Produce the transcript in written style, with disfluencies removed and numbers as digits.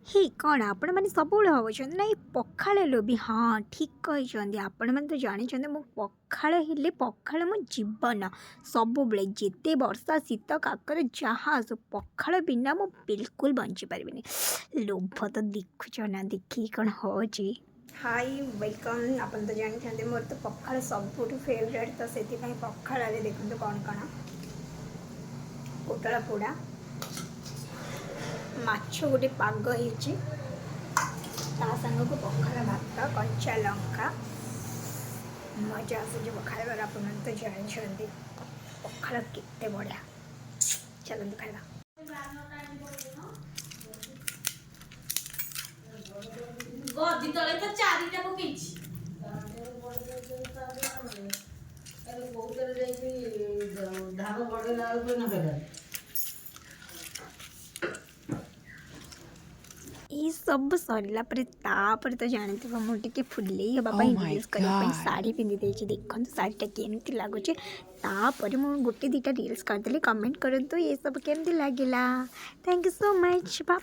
हे कौन आपण मैंने सब भावुं ना पखाड़ लोभी हाँ ठीक कही आपण मैंने तो जानी मो पखाड़ हेले पखाड़ मो जीवन सब बेले जिते वर्षा शीत काकर जहाँ आसु पखाड़ बिना मो बिल्कुल बंची पारिनी लोभ तो देखुच ना देखी कौन हो हाय वेलकम आप तो जानते मोर तो पखाड़ सबुठ फेवरेट तो से पखाड़ देखते कौन कौन पोटल पोड़ा माछ गोटे पाग हो सांग को पखाड़ भात कंचा लंका मजा आस खाइबार आप तो जानते पखाड़ केते बढ़िया चलते खाइबा गदी तले तो चारिटा पकेछि धान बड़ेला न ये सब सरला तापर तो जानते मुझे फुले हाँपाई रील्स करने शाढ़ी पिंधि देखो शाढ़ीटा केमती लगुच तापर मुझे गोटे दीटा रील्स करदेली कमेंट करूँ ये सब केमती लगे thank you so much bye.